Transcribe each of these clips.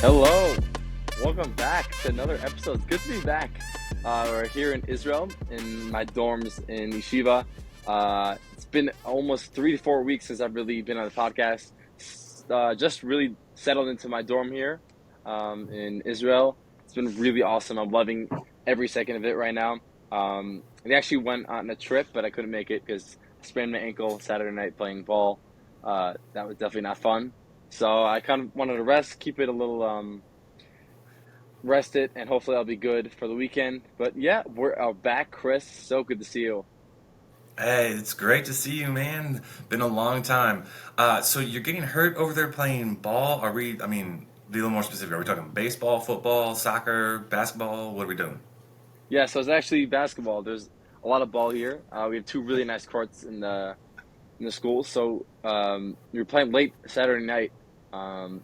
Hello, welcome back to another episode. It's good to be back. We're here in Israel in my dorms in Yeshiva. It's been almost 3 to 4 weeks since I've really been on the podcast. Just really settled into my dorm here in Israel. It's been really awesome. I'm loving every second of it right now. We actually went on a trip, but I couldn't make it because I sprained my ankle Saturday night playing ball. That was definitely not fun. So I kind of wanted to rest, keep it a little rest it, and hopefully I'll be good for the weekend. But yeah, we're back, Chris. So good to see you. Hey, it's great to see you, man. Been a long time. So you're getting hurt over there playing ball? Be a little more specific. Are we talking baseball, football, soccer, basketball? What are we doing? Yeah, so it's actually basketball. There's a lot of ball here. We have two really nice courts in the school. So we were playing late Saturday night, um,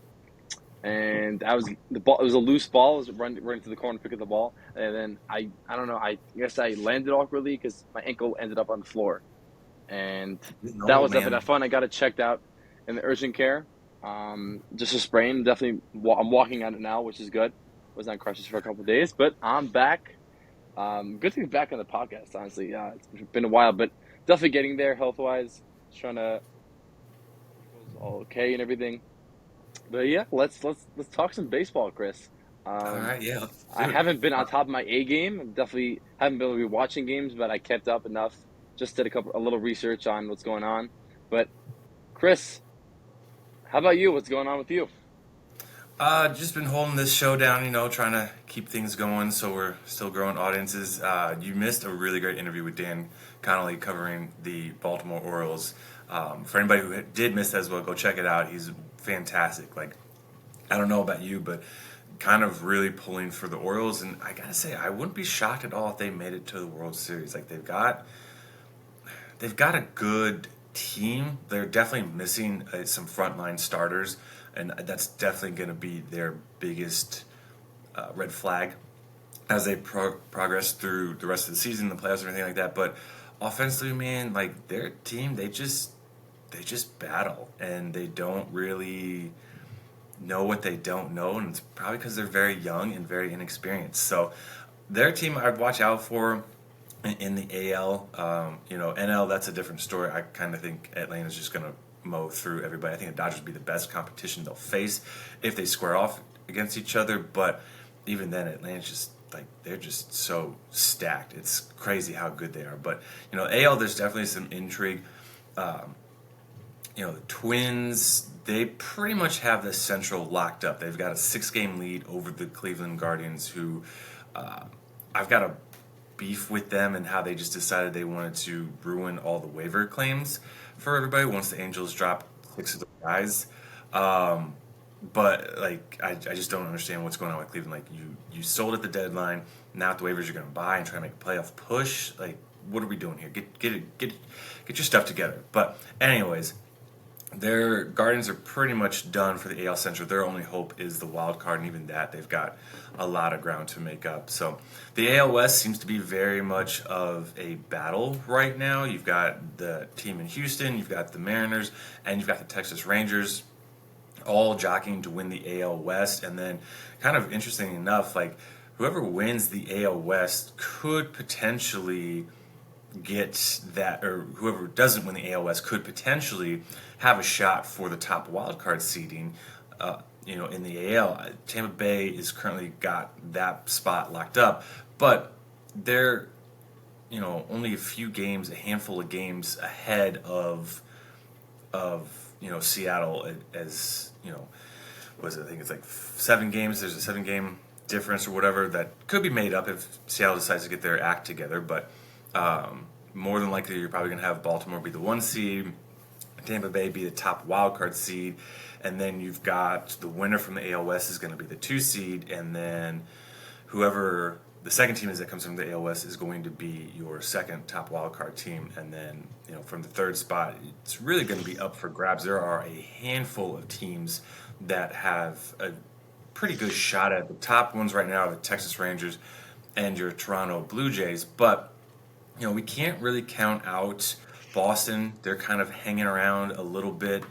and I was the ball. It was a loose ball. I was running to the corner to pick up the ball, and then I don't know. I guess I landed awkwardly because my ankle ended up on the floor. And Getting that old, was definitely man. not fun. I got it checked out in the urgent care. Just a sprain. Definitely, I'm walking on it now, which is good. Was on crutches for a couple of days, but I'm back. Good to be back on the podcast. Honestly, yeah, it's been a while, but definitely getting there health wise. Just trying to was all okay and everything. But yeah, let's talk some baseball, Chris. All Um, right, yeah, let's I do it. haven't been Uh, on top of my A game. I definitely haven't been able to be watching games, but I kept up enough. Just did a little research on what's going on. But Chris, how about you? What's going on with you? just been holding this show down, trying to keep things going so we're still growing audiences. You missed a really great interview with Dan Connolly covering the Baltimore Orioles. For anybody who did miss that as well, go check it out. He's fantastic. Like, I don't know about you, but kind of really pulling for the Orioles. And I gotta say, I wouldn't be shocked at all if they made it to the World Series. Like they've got a good team. They're definitely missing some frontline starters, and that's definitely going to be their biggest red flag as they progress through the rest of the season, the playoffs, and everything like that. But offensively, man, like their team, they just battle, and they don't really know what they don't know, and it's probably because they're very young and very inexperienced. So their team, I'd watch out for in the AL. NL, that's a different story. I kind of think Atlanta's just going to mow through everybody. I think the Dodgers will be the best competition they'll face if they square off against each other. But even then, Atlanta's just like they're just so stacked. It's crazy how good they are. But AL, there's definitely some intrigue. Um, the Twins, they pretty much have the Central locked up. They've got a 6 game lead over the Cleveland Guardians, who uh, I've got a beef with them and how they just decided they wanted to ruin all the waiver claims for everybody once the Angels dropped 6 of the guys. Um, but like, I just don't understand what's going on with Cleveland. Like, you sold at the deadline. Now at the waivers, you're going to buy and try to make a playoff push. Like, what are we doing here? Get your stuff together. But anyways, their Guardians are pretty much done for the AL Central. Their only hope is the wild card, and even that they've got a lot of ground to make up. So the AL West seems to be very much of a battle right now. You've got the team in Houston, you've got the Mariners, and you've got the Texas Rangers all jockeying to win the AL West. And then, kind of interesting enough, like whoever wins the AL West could potentially get that, or whoever doesn't win the AL West could potentially have a shot for the top wild card seeding. In the AL, Tampa Bay is currently got that spot locked up, but they're only a few games, a handful of games ahead of Seattle as was it? I think it's like 7 games. There's a 7 game difference or whatever that could be made up if Seattle decides to get their act together. But more than likely, you're probably going to have Baltimore be the 1 seed, Tampa Bay be the top wild card seed, and then you've got the winner from the AL West is going to be the 2 seed, and then whoever the second team is that comes from the AL West is going to be your second top wild card team, and then from the third spot, it's really going to be up for grabs. There are a handful of teams that have a pretty good shot at the top ones right now, the Texas Rangers and your Toronto Blue Jays, but we can't really count out Boston, they're kind of hanging around a little bit.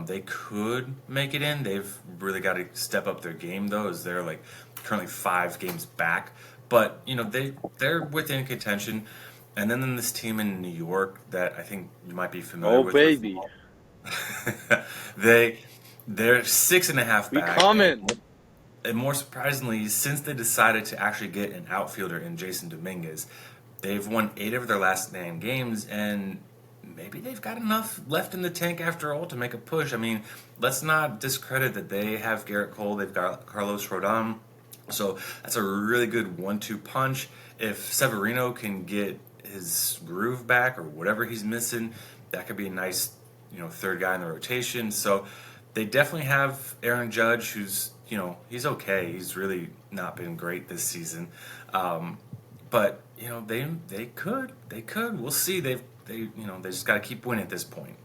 They could make it in. They've really got to step up their game though, as they're like currently 5 games back. But they're within contention. And then this team in New York that I think you might be familiar Oh with. baby, they they're 6.5 we back, coming. and more surprisingly, since they decided to actually get an outfielder in Jason Dominguez, they've won 8 of their last 9 games, and maybe they've got enough left in the tank after all to make a push. I mean, let's not discredit that they have Garrett Cole, they've got Carlos Rodon, so that's a really good 1-2 punch. If Severino can get his groove back or whatever he's missing, that could be a nice, third guy in the rotation. So they definitely have Aaron Judge, who's he's okay. He's really not been great this season, but they could. We'll see. They just got to keep winning at this point.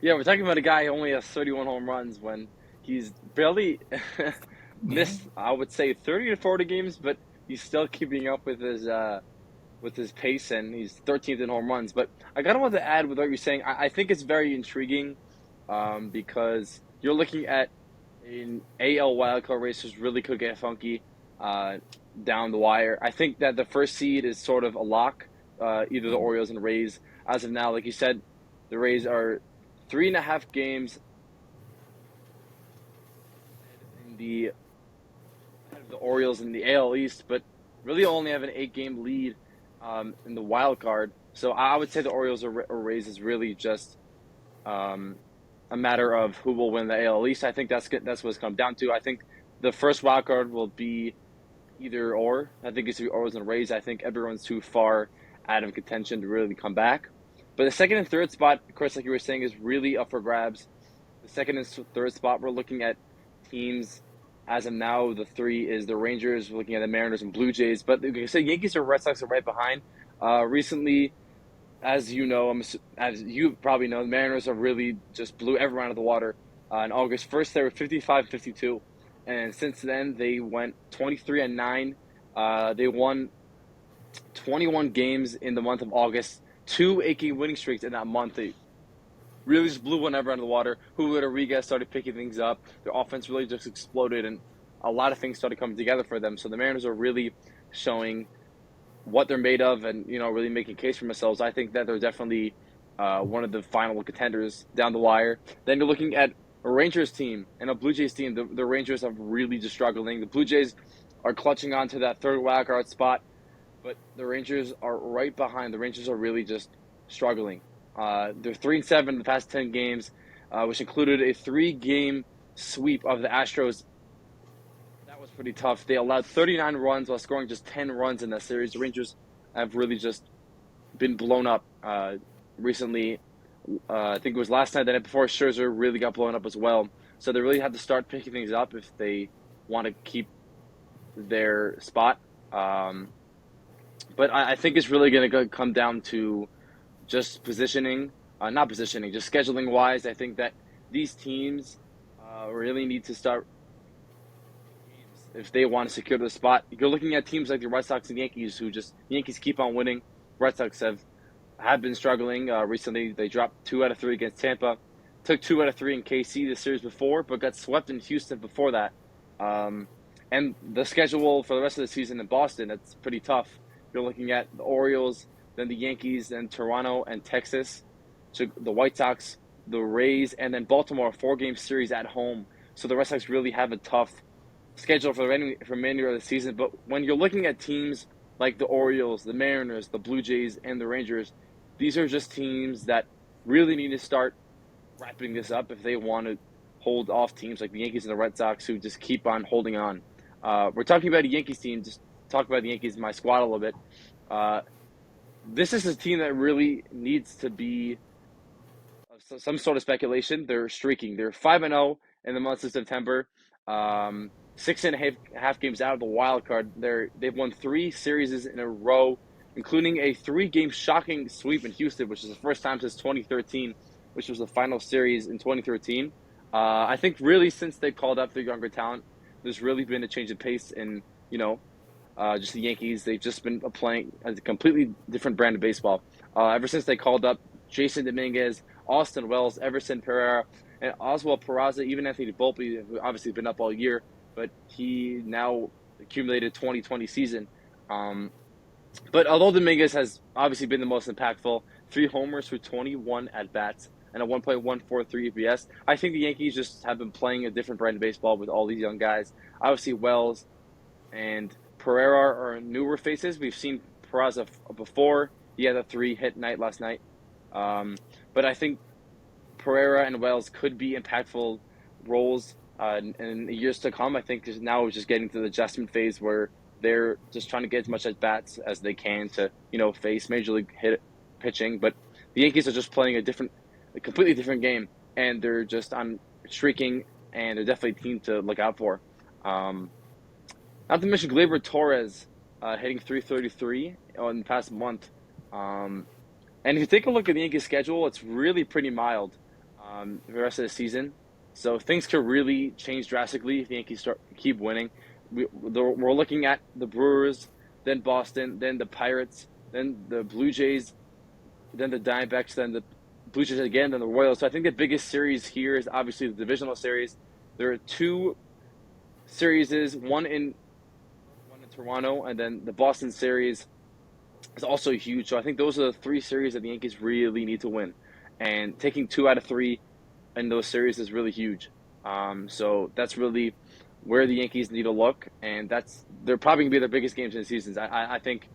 Yeah, we're talking about a guy who only has 31 home runs when he's barely Yeah. missed, I would say, 30 to 40 games, but he's still keeping up with his pace, and he's 13th in home runs. But I kind of want to add with what you're saying. I think it's very intriguing because you're looking at an AL wildcard race, which really could get funky uh, down the wire. I think that the first seed is sort of a lock, either the Orioles and Rays. As of now, like you said, the Rays are 3.5 games in ahead of the Orioles in the AL East, but really only have an 8-game lead in the wild card. So I would say the Orioles or Rays is really just um, a matter of who will win the AL East. I think that's what it's come down to. I think the first wild card will be either or. I think it's the Orioles and Rays. I think everyone's too far out of contention to really come back. But the second and third spot, Chris, like you were saying, is really up for grabs. The second and third spot, we're looking at teams as of now. The three is the Rangers. We're looking at the Mariners and Blue Jays. But like I said, Yankees or Red Sox are right behind. Recently, as you know, as you probably know, the Mariners have really just blew everyone out of the water. On August 1st, they were 55-52. And since then, they went 23-9. They won 21 games in the month of August, 2 8-game winning streaks in that month. They really just blew one ever out of the water. Julio Rodriguez started picking things up. Their offense really just exploded, and a lot of things started coming together for them. So the Mariners are really showing what they're made of, and really making a case for themselves. I think that they're definitely one of the final contenders down the wire. Then you're looking at a Rangers team and a Blue Jays team. The Rangers are really just struggling. The Blue Jays are clutching on to that third wild card spot, but the Rangers are right behind. The Rangers are really just struggling. They're 3-7 in the past 10 games, which included a 3-game sweep of the Astros. That was pretty tough. They allowed 39 runs while scoring just 10 runs in that series. The Rangers have really just been blown up recently. I think it was last night, the night before, Scherzer really got blown up as well. So they really have to start picking things up if they want to keep their spot. But I think it's really going to come down to just positioning, not positioning, just scheduling wise. I think that these teams really need to start if they want to secure the spot. You're looking at teams like the Red Sox and Yankees, Yankees keep on winning. Red Sox have been struggling recently. They dropped 2 out of 3 against Tampa, took 2 out of 3 in KC the series before, but got swept in Houston before that. And the schedule for the rest of the season in Boston, it's pretty tough. You're looking at the Orioles, then the Yankees, then Toronto and Texas. So the White Sox, the Rays, and then Baltimore, a 4-game series at home. So the Red Sox really have a tough schedule for the remainder of the season. But when you're looking at teams like the Orioles, the Mariners, the Blue Jays, and the Rangers, these are just teams that really need to start wrapping this up if they want to hold off teams like the Yankees and the Red Sox who just keep on holding on. We're talking about a Yankees team. Just talk about the Yankees, my squad a little bit. This is a team that really needs to be some sort of speculation. They're streaking. They're 5-0 in the month of September. 6.5 games out of the wild card. They've won 3 series in a row, including a 3-game shocking sweep in Houston, which is the first time since 2013, which was the final series in 2013. I think really since they called up their younger talent, there's really been a change of pace in just the Yankees. They've just been playing a completely different brand of baseball. Ever since they called up Jason Dominguez, Austin Wells, Everson Pereira, and Oswald Peraza, even Anthony Volpe, who obviously been up all year, but he now accumulated 2020 season. Um, but although Dominguez has obviously been the most impactful, 3 homers for 21 at bats and a 1.143 EPS, I think the Yankees just have been playing a different brand of baseball with all these young guys. Obviously, Wells and Pereira are newer faces. We've seen Peraza before. He had a 3-hit night last night. Um, but I think Pereira and Wells could be impactful roles in years to come. I think now we're just getting to the adjustment phase where they're just trying to get as much at bats as they can to face major league hit pitching. But the Yankees are just playing a completely different game, and they're just on streaking, and they're definitely a team to look out for. Um, Not to mention Gleyber Torres hitting 333 in the past month. Um, and if you take a look at the Yankees schedule, it's really pretty mild for the rest of the season. So things could really change drastically if the Yankees keep winning. We're looking at the Brewers, then Boston, then the Pirates, then the Blue Jays, then the Diamondbacks, then the Blue Jays again, then the Royals. So I think the biggest series here is obviously the divisional series. There are two series, one in Toronto, and then the Boston series is also huge. So I think those are the three series that the Yankees really need to win, and taking 2 out of 3 in those series is really huge. So that's really where the Yankees need to look, and they're probably gonna be their biggest games in the seasons. I think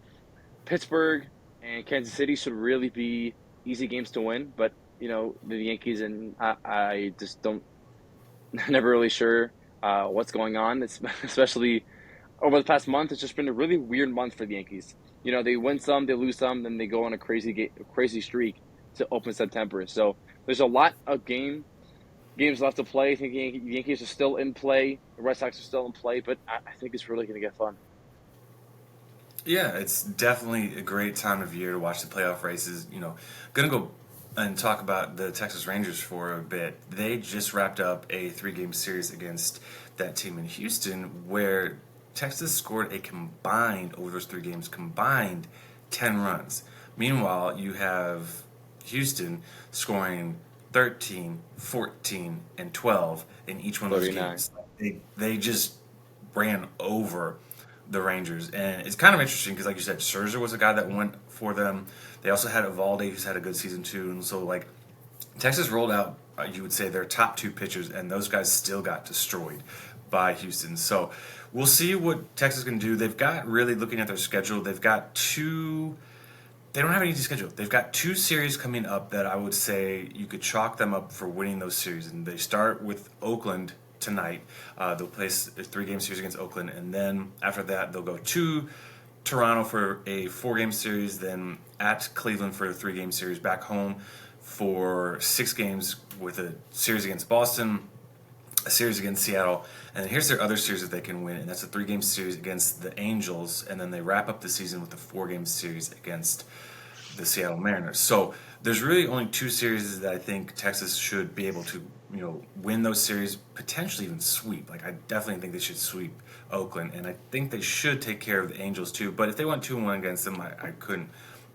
Pittsburgh and Kansas City should really be easy games to win, but the Yankees, and I just don't never really sure what's going on. It's especially over the past month. It's just been a really weird month for the Yankees. They win some, they lose some, then they go on a crazy streak to open September. So there's a lot of games left to play. I think the Yankees are still in play. The Red Sox are still in play, but I think it's really going to get fun. Yeah, it's definitely a great time of year to watch the playoff races. Gonna go and talk about the Texas Rangers for a bit. They just wrapped up a 3-game series against that team in Houston, where Texas scored a combined, over those 3 games, combined 10 runs. Meanwhile, you have Houston scoring 13, 14, and 12 in each one of those 39. games. They just ran over the Rangers. And it's kind of interesting because, like you said, Scherzer was a guy that went for them. They also had Evaldi, who's had a good season too. And so, like, Texas rolled out, you would say, their top 2 pitchers, and those guys still got destroyed by Houston. So we'll see what Texas can do. They've got, really looking at their schedule, they've got they don't have an easy schedule. They've got 2 series coming up that I would say you could chalk them up for winning those series. And they start with Oakland tonight. They'll play a 3-game series against Oakland, and then after that they'll go to Toronto for a 4-game series, then at Cleveland for a 3-game series, back home for 6 games with a series against Boston, a series against Seattle, and here's their other series that they can win, and that's a 3-game series against the Angels, and then they wrap up the season with a 4-game series against the Seattle Mariners. So there's really only 2 series that I think Texas should be able to, win those series, potentially even sweep. Like, I definitely think they should sweep Oakland, and I think they should take care of the Angels too. But if they went 2-1 against them, I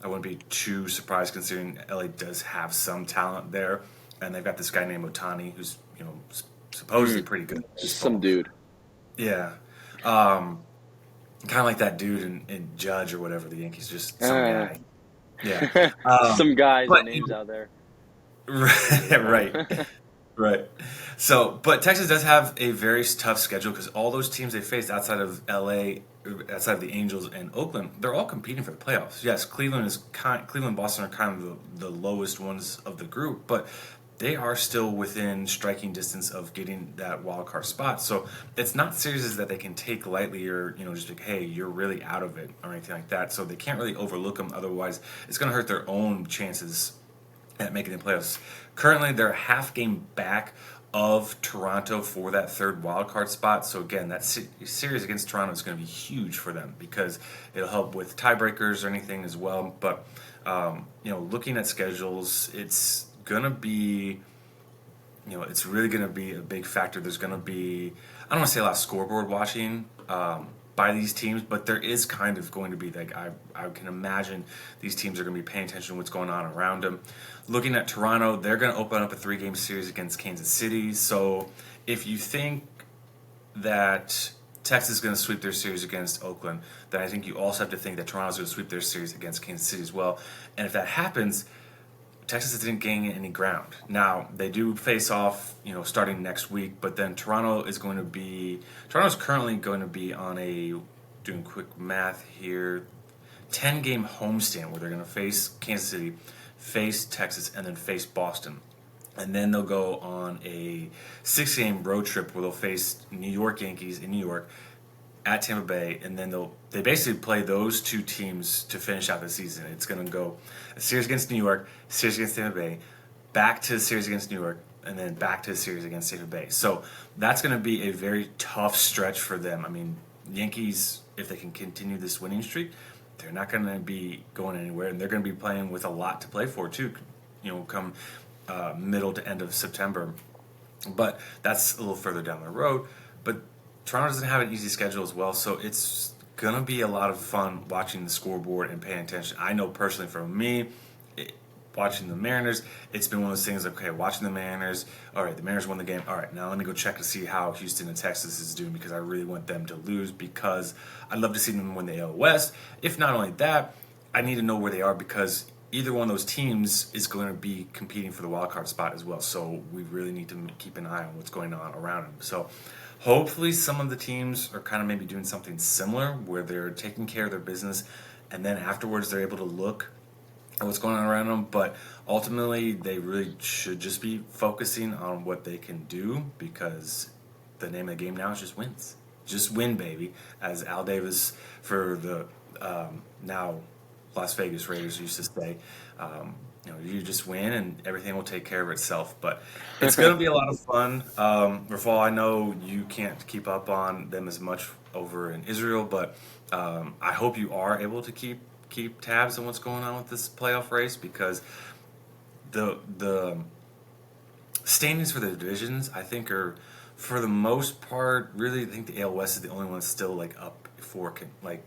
wouldn't be too surprised, considering LA does have some talent there, and they've got this guy named Otani who's supposedly pretty good at Just baseball. some dude. Yeah. Kind of like that dude in Judge or whatever, the Yankees, just some guy. Yeah. Some guys But and names out there. right. Right. So, but Texas does have a very tough schedule because all those teams they faced outside of LA, outside of the Angels and Oakland, they're all competing for the playoffs. Yes, Cleveland and Boston are kind of the lowest ones of the group, but they are still within striking distance of getting that wild card spot. So it's not series that they can take lightly, or just like, hey, you're really out of it or anything like that. So they can't really overlook them. Otherwise, it's going to hurt their own chances at making the playoffs. Currently, they're a half game back of Toronto for that 3rd wild card spot. So again, that series against Toronto is going to be huge for them because it'll help with tiebreakers or anything as well. But looking at schedules, it's gonna be, it's really gonna be a big factor. There's gonna be, I don't want to say a lot of scoreboard watching, by these teams, but there is kind of going to be like I can imagine these teams are going to be paying attention to what's going on around them. Looking at Toronto, they're going to open up a 3-game series against Kansas City. So if you think that Texas is going to sweep their series against Oakland, then I think you also have to think that Toronto's going to sweep their series against Kansas City as well. And if that happens, Texas didn't gain any ground. Now they do face off, starting next week, but then Toronto's currently going to be on a doing quick math here, 10-game homestand where they're going to face Kansas City, face Texas, and then face Boston. And then they'll go on a 6-game road trip where they'll face New York Yankees in New York, at Tampa Bay, and then they basically play those two teams to finish out the season. It's going to go a series against New York, series against Tampa Bay, back to the series against New York, and then back to the series against Tampa Bay. So that's going to be a very tough stretch for them. I mean, Yankees, if they can continue this winning streak, they're not going to be going anywhere, and they're going to be playing with a lot to play for too. Come middle to end of September, but that's a little further down the road. But Toronto doesn't have an easy schedule as well, so it's going to be a lot of fun watching the scoreboard and paying attention. I know personally for me, watching the Mariners, it's been one of those things, okay, watching the Mariners, all right, the Mariners won the game, all right, now let me go check to see how Houston and Texas is doing because I really want them to lose because I'd love to see them win the AL West. If not only that, I need to know where they are because either one of those teams is going to be competing for the wild card spot as well, so we really need to keep an eye on what's going on around them. So hopefully some of the teams are kind of maybe doing something similar where they're taking care of their business and then afterwards they're able to look at what's going on around them. But ultimately they really should just be focusing on what they can do because the name of the game now is just wins. Just win, baby. As Al Davis for the now Las Vegas Raiders used to say, you just win and everything will take care of itself. But it's going to be a lot of fun. Rephael, I know you can't keep up on them as much over in Israel, but I hope you are able to keep tabs on what's going on with this playoff race because the standings for the divisions I think are for the most part really I think the AL West is the only one that's still like up for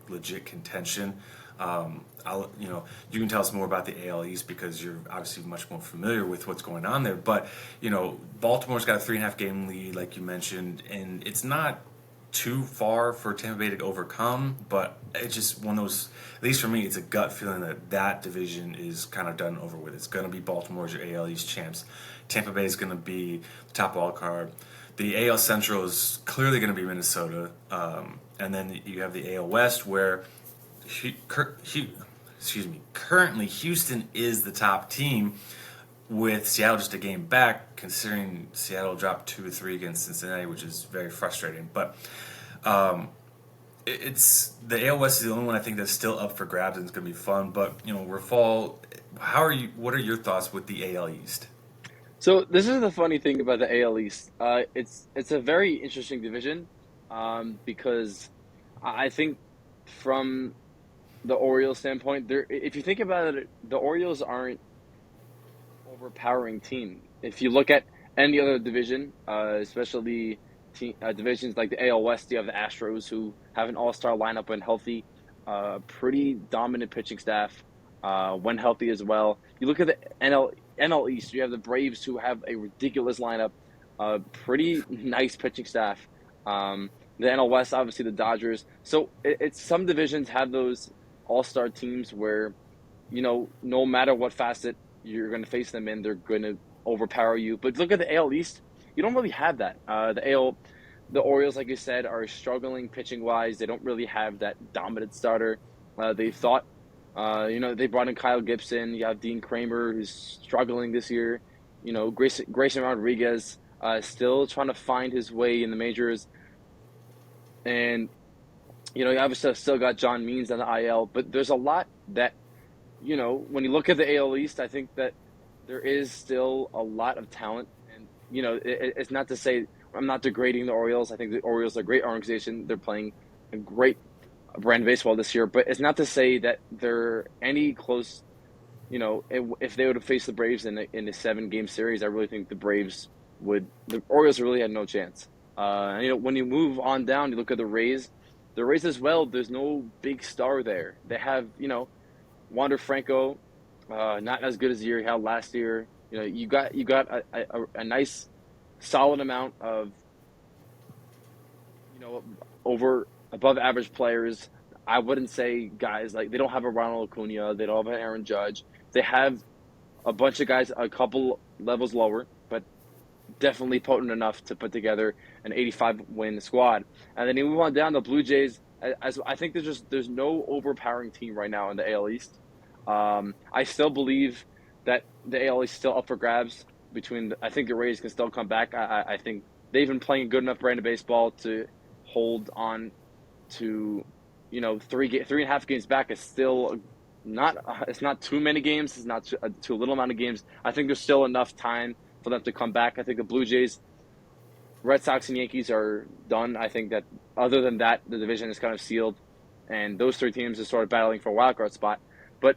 legit contention. You can tell us more about the AL East because you're obviously much more familiar with what's going on there. But Baltimore's got a 3.5-game lead, like you mentioned, and it's not too far for Tampa Bay to overcome. But it's just one of those. At least for me, it's a gut feeling that division is kind of done over with. It's going to be Baltimore as your AL East champs. Tampa Bay is going to be the top wild card. The AL Central is clearly going to be Minnesota, and then you have the AL West where. Currently Houston is the top team with Seattle just a game back, considering Seattle dropped 2-3 against Cincinnati, which is very frustrating. But it's the AL West is the only one I think that's still up for grabs and it's going to be fun. But Rephael, what are your thoughts with the AL East? So this is the funny thing about the AL East. It's a very interesting division because I think from the Orioles standpoint, if you think about it, the Orioles aren't an overpowering team. If you look at any other division, especially divisions like the AL West, you have the Astros who have an all-star lineup when healthy, pretty dominant pitching staff when healthy as well. You look at the NL East, you have the Braves who have a ridiculous lineup, pretty nice pitching staff. The NL West, obviously the Dodgers. So it's some divisions have those all-star teams where, no matter what facet you're going to face them in, they're going to overpower you. But look at the AL East, you don't really have that. The Orioles, like you said, are struggling pitching-wise. They don't really have that dominant starter. They thought, they brought in Kyle Gibson. You have Dean Kramer, who's struggling this year. Grayson Rodriguez still trying to find his way in the majors. And you obviously still got John Means on the IL, but there's a lot that, when you look at the AL East, I think that there is still a lot of talent. And, it's not to say I'm not degrading the Orioles. I think the Orioles are a great organization. They're playing a great brand of baseball this year, but it's not to say that they're any close, if they would have faced the Braves in a 7-game series, I really think the Orioles really had no chance. When you move on down, you look at the Rays. the Rays as well. There's no big star there. They have, Wander Franco, not as good as the year he had last year. You got a nice, solid amount of over above average players. I wouldn't say guys like they don't have a Ronald Acuna, they don't have an Aaron Judge. They have a bunch of guys a couple levels lower, but definitely potent enough to put together an 85 win squad. And then you move on down the Blue Jays. As I think there's no overpowering team right now in the AL East. I still believe that the AL is still up for grabs. I think the Rays can still come back. I think they've been playing a good enough brand of baseball to hold on to, 3.5 games back is still not. It's not too many games. It's not too little amount of games. I think there's still enough time for them to come back. I think the Blue Jays, Red Sox, and Yankees are done. I think that other than that, the division is kind of sealed, and those three teams are sort of battling for a wild card spot. But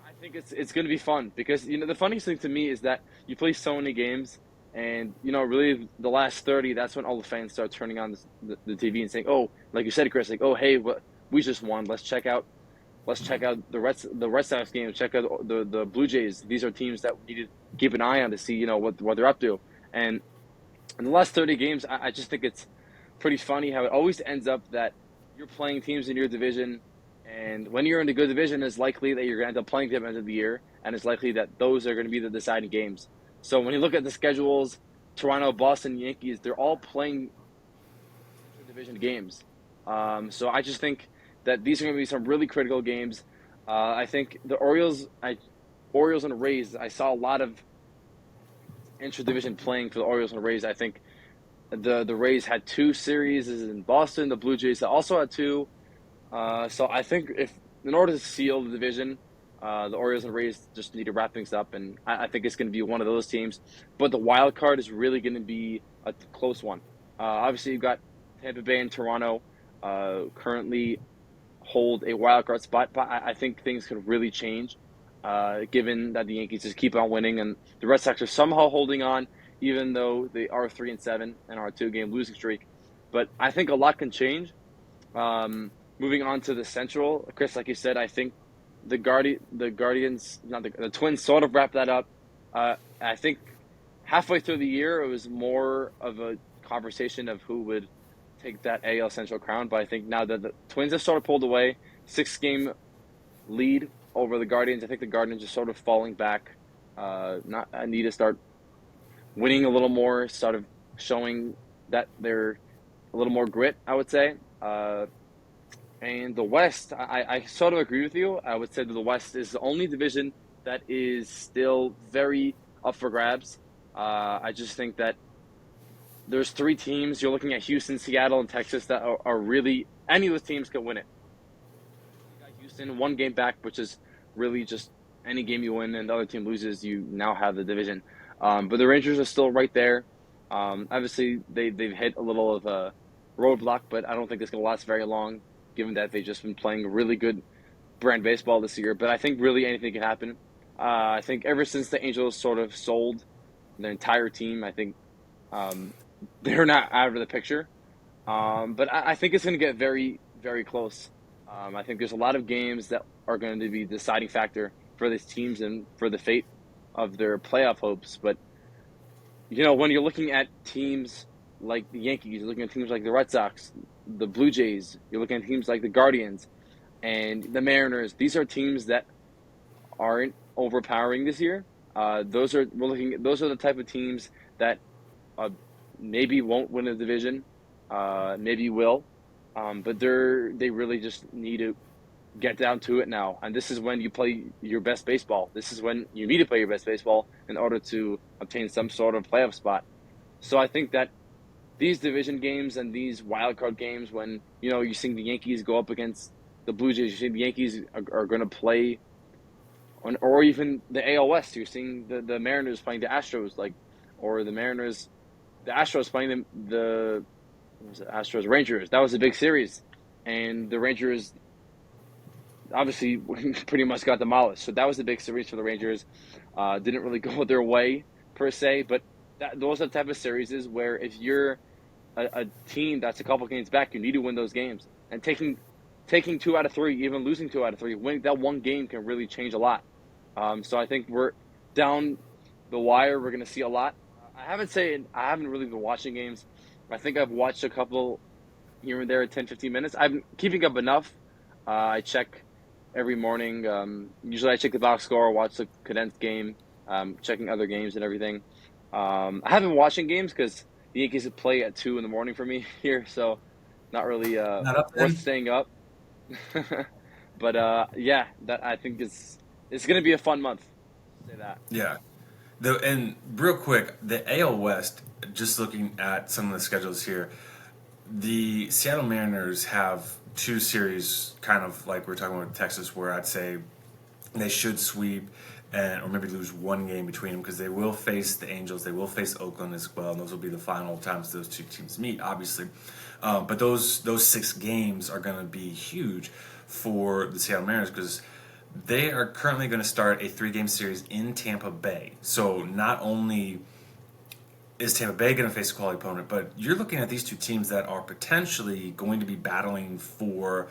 I think it's going to be fun because the funniest thing to me is that you play so many games, and really the last 30. That's when all the fans start turning on the TV and saying, "Oh, like you said, Chris, like, oh, hey, we just won. Let's check out the Red Sox game. Check out the Blue Jays. These are teams that we need to keep an eye on to see what they're up to." And in the last 30 games, I just think it's pretty funny how it always ends up that you're playing teams in your division, and when you're in a good division, it's likely that you're going to end up playing them at the end of the year, and it's likely that those are going to be the deciding games. So when you look at the schedules, Toronto, Boston, Yankees, they're all playing division games. So I just think that these are going to be some really critical games. I think the Orioles and Rays, I saw a lot of intra-division playing for the Orioles and Rays. I think the Rays had 2 series in Boston. The Blue Jays also had 2. So I think in order to seal the division, the Orioles and Rays just need to wrap things up, and I think it's going to be one of those teams. But the wild card is really going to be a close one. Obviously, you've got Tampa Bay and Toronto currently hold a wild card spot, but I think things could really change given that the Yankees just keep on winning and the Red Sox are somehow holding on, even though they are 3-7 and are a 2-game losing streak. But I think a lot can change. Moving on to the Central, Chris, like you said, I think the Guardians, not the Twins, sort of wrapped that up. I think halfway through the year, it was more of a conversation of who would take that AL Central crown. But I think now that the Twins have sort of pulled away, 6-game lead over the Guardians. I think the Guardians are sort of falling back. I need to start winning a little more, sort of showing that they're a little more grit, I would say. And the West, I sort of agree with you. I would say that the West is the only division that is still very up for grabs. I just think that there's 3 teams. You're looking at Houston, Seattle, and Texas that are really, any of those teams can win it. You got Houston 1 game back, which is really just any game you win and the other team loses, you now have the division. But the Rangers are still right there. Obviously, they've hit a little of a roadblock, but I don't think it's going to last very long, given that they've just been playing really good brand baseball this year. But I think really anything can happen. I think ever since the Angels sort of sold their entire team, I think they're not out of the picture. But I think it's going to get very, very close. I think there's a lot of games that are going to be the deciding factor for these teams and for the fate of their playoff hopes. But, when you're looking at teams like the Yankees, you're looking at teams like the Red Sox, the Blue Jays, you're looking at teams like the Guardians and the Mariners. These are teams that aren't overpowering this year. Those are the type of teams that maybe won't win a division, maybe will, but they really just need to get down to it now. And this is when you play your best baseball. This is when you need to play your best baseball in order to obtain some sort of playoff spot. So I think that these division games and these wild card games, when you're seeing the Yankees go up against the Blue Jays, you're seeing the Yankees are going to play or even the AL West. You're seeing the Mariners playing the Astros, or the Astros playing the Astros Rangers. That was a big series, and the Rangers obviously pretty much got demolished. So that was a big series for the Rangers. Didn't really go their way per se, but those are the type of series where if you're a team that's a couple games back, you need to win those games. And taking 2 out of 3, even losing 2 out of 3, winning that one game can really change a lot. So I think we're down the wire. We're going to see a lot. I haven't really been watching games. I think I've watched a couple here and there, 10, 15 minutes. I'm keeping up enough. I check every morning. Usually I check the box score, watch the condensed game, checking other games and everything. I haven't been watching games because the Yankees play at 2 in the morning for me here, so not really Not up worth then. staying up. But yeah, that I think it's gonna be a fun month. Say that. Yeah. And real quick, the AL West. Just looking at some of the schedules here, the Seattle Mariners have two series, kind of like we're talking about with Texas, where I'd say they should sweep and or maybe lose one game between them because they will face the Angels, they will face Oakland as well, and those will be the final times those two teams meet, obviously. But those 6 games are going to be huge for the Seattle Mariners because they are currently going to start a 3-game series in Tampa Bay. So not only is Tampa Bay going to face a quality opponent, but you're looking at these two teams that are potentially going to be battling for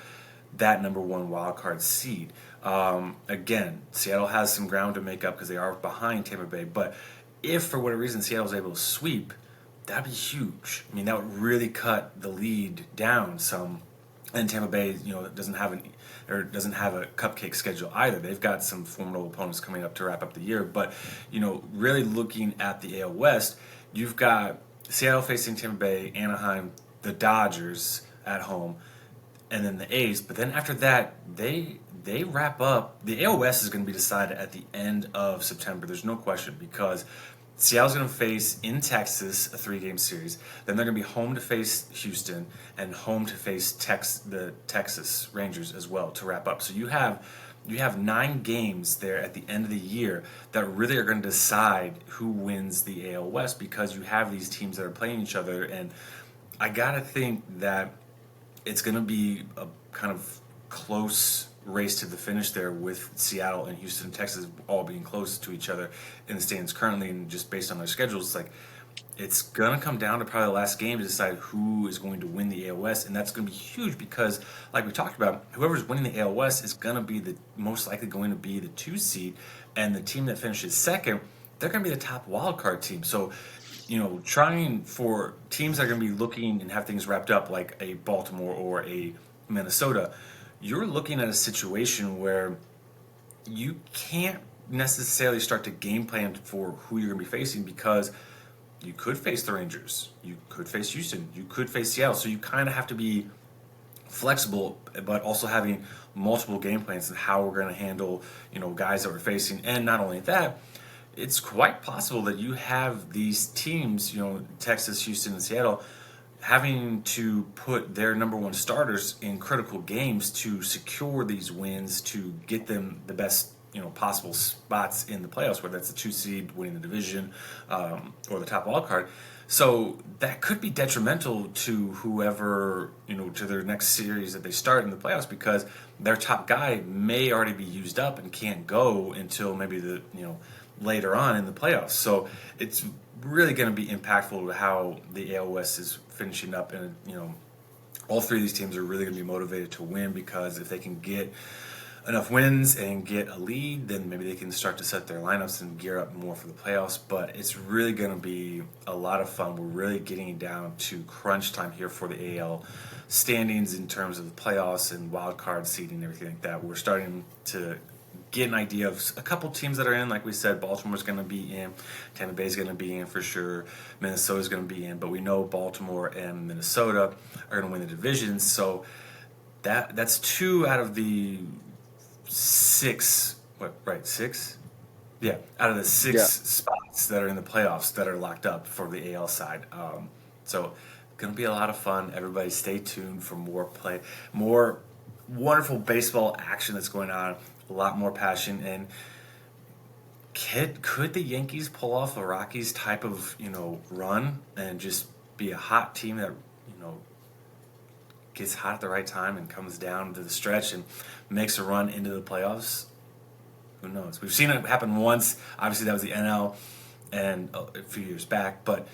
that number one wild card seed. Again, Seattle has some ground to make up because they are behind Tampa Bay. But if for whatever reason Seattle's able to sweep, that'd be huge. I mean, that would really cut the lead down some. And Tampa Bay, doesn't have a cupcake schedule either. They've got some formidable opponents coming up to wrap up the year. But really looking at the AL West, you've got Seattle facing Tampa Bay, Anaheim, the Dodgers at home, and then the A's. But then after that, they wrap up. The AL West is going to be decided at the end of September. There's no question because Seattle's going to face in Texas a 3-game series. Then they're going to be home to face Houston and home to face the Texas Rangers as well to wrap up. So you have 9 games there at the end of the year that really are going to decide who wins the AL West because you have these teams that are playing each other. And I got to think that it's going to be a kind of close race to the finish there with Seattle and Houston and Texas all being close to each other in the standings currently, and just based on their schedules, it's going to come down to probably the last game to decide who is going to win the AL West, and that's going to be huge because, like we talked about, whoever's winning the AL West is going to be the most likely going to be the 2 seed, and the team that finishes second, they're going to be the top wild card team. So trying for teams that are going to be looking and have things wrapped up like a Baltimore or a Minnesota, you're looking at a situation where you can't necessarily start to game plan for who you're going to be facing because you could face the Rangers, you could face Houston, you could face Seattle. So you kind of have to be flexible, but also having multiple game plans and how we're going to handle guys that we're facing. And not only that, it's quite possible that you have these teams, Texas, Houston, and Seattle, having to put their number one starters in critical games to secure these wins to get them the best possible spots in the playoffs, whether that's the 2 seed winning the division or the top wild card. So that could be detrimental to whoever to their next series that they start in the playoffs because their top guy may already be used up and can't go until maybe the later on in the playoffs. So it's really going to be impactful to how the AL West is finishing up, and all 3 of these teams are really going to be motivated to win because if they can get enough wins and get a lead, then maybe they can start to set their lineups and gear up more for the playoffs. But it's really going to be a lot of fun. We're really getting down to crunch time here for the AL standings in terms of the playoffs and wild card seeding and everything like that. We're starting to get an idea of a couple teams that are in. Like we said, Baltimore's going to be in, Tampa Bay's going to be in for sure, Minnesota's going to be in, but we know Baltimore and Minnesota are going to win the divisions. So that's 2 out of the 6. What? Right, 6. Yeah, out of the 6 Yeah. spots that are in the playoffs that are locked up for the AL side. So going to be a lot of fun. Everybody, stay tuned for more wonderful baseball action that's going on. A lot more passion, and could the Yankees pull off a Rockies type of run and just be a hot team that gets hot at the right time and comes down to the stretch and makes a run into the playoffs? Who knows? We've seen it happen once. Obviously, that was the NL and a few years back, but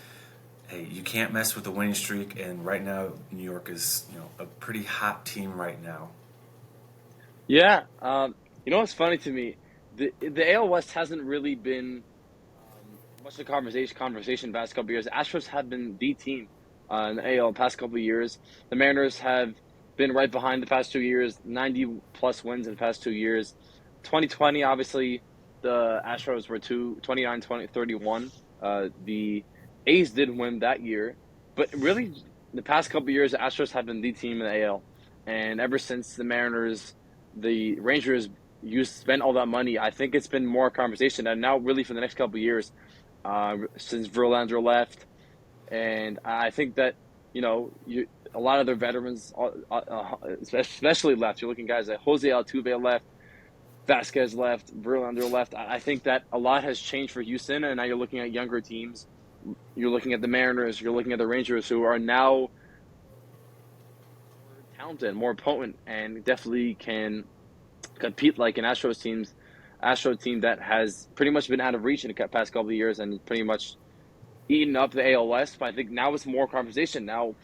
hey, you can't mess with the winning streak. And right now, New York is a pretty hot team right now. Yeah, you know what's funny to me? The AL West hasn't really been much of the conversation the past couple of years. Astros have been the team in the AL the past couple of years. The Mariners have been right behind the past 2 years, 90 plus wins in the past 2 years. 2020, obviously, the Astros were 29, 20, 31. The A's did win that year, but really, the past couple of years, the Astros have been the team in the AL. And ever since the Mariners, the Rangers spent all that money, I think it's been more conversation. And now, really, for the next couple of years, since Verlander left, and I think that a lot of their veterans, especially left. You're looking guys like Jose Altuve left, Vasquez left, Verlander left. I think that a lot has changed for Houston, and now you're looking at younger teams. You're looking at the Mariners. You're looking at the Rangers, who are now more talented, more potent, and definitely can compete like an Astro team that has pretty much been out of reach in the past couple of years and pretty much eaten up the AL West. But I think now it's more conversation now,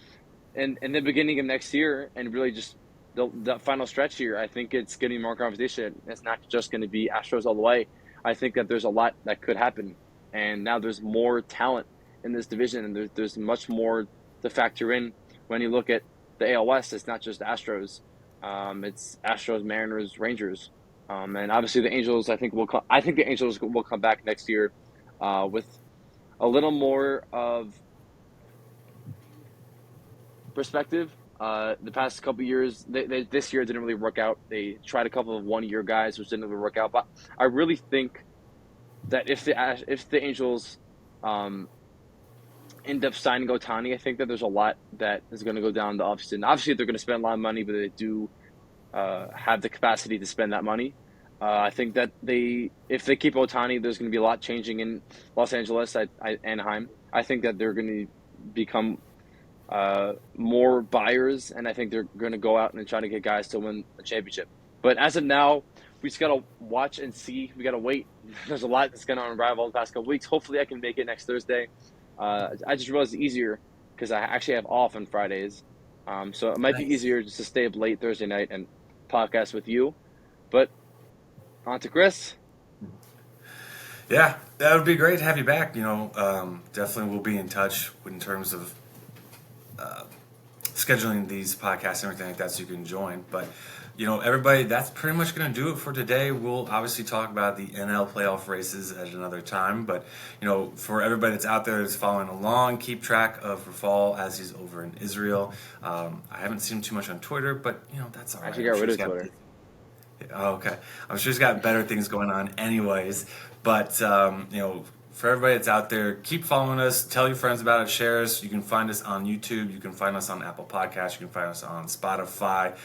and in the beginning of next year, and really just the final stretch here. I think it's getting more conversation. It's not just going to be Astros all the way. I think that there's a lot that could happen, and now there's more talent in this division, and there's much more to factor in when you look at the AL West. It's not just Astros. It's Astros, Mariners, Rangers. And obviously the Angels, I think the Angels will come back next year with a little more of perspective. The past couple of years, this year didn't really work out. They tried a couple of one-year guys, which didn't really work out. But I really think that if the Angels end up signing Ohtani, I think that there's a lot that is going to go down the offseason. Obviously, they're going to spend a lot of money, but they do have the capacity to spend that money. I think that if they keep Ohtani, there's going to be a lot changing in Los Angeles, Anaheim. I think that they're going to become more buyers, and I think they're going to go out and try to get guys to win a championship. But as of now, we just got to watch and see. We got to wait. There's a lot that's going to unravel the past couple weeks. Hopefully, I can make it next Thursday. I just realized it's easier because I actually have off on Fridays. So it might be easier just to stay up late Thursday night and podcast with you. But on to Chris. Yeah, that would be great to have you back. Definitely we'll be in touch in terms of scheduling these podcasts and everything like that so you can join. But, everybody, that's pretty much going to do it for today. We'll obviously talk about the NL playoff races at another time. But, for everybody that's out there that's following along, keep track of Rephael as he's over in Israel. I haven't seen him too much on Twitter, but, that's all right. I actually got rid of Twitter. Oh, okay. I'm sure he's got better things going on anyways. But, for everybody that's out there, keep following us. Tell your friends about it. Share us. You can find us on YouTube. You can find us on Apple Podcasts. You can find us on Spotify.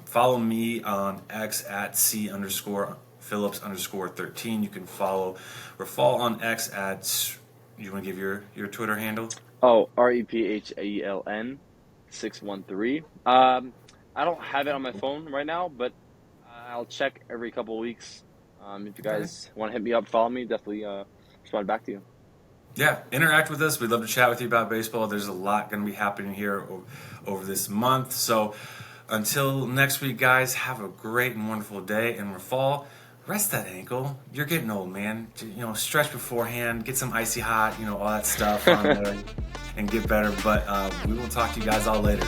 Follow me on X at C_Phillips_13. You can follow Rephael on X at, you want to give your Twitter handle? Oh, REPHAELN 613. I don't have it on my phone right now, but I'll check every couple of weeks. If you guys want to hit me up, follow me, definitely respond back to you. Yeah, interact with us. We'd love to chat with you about baseball. There's a lot going to be happening here over this month. So until next week, guys, have a great and wonderful day. And Rephael, rest that ankle. You're getting old, man. Stretch beforehand, get some icy hot, all that stuff on there and get better. But we will talk to you guys all later.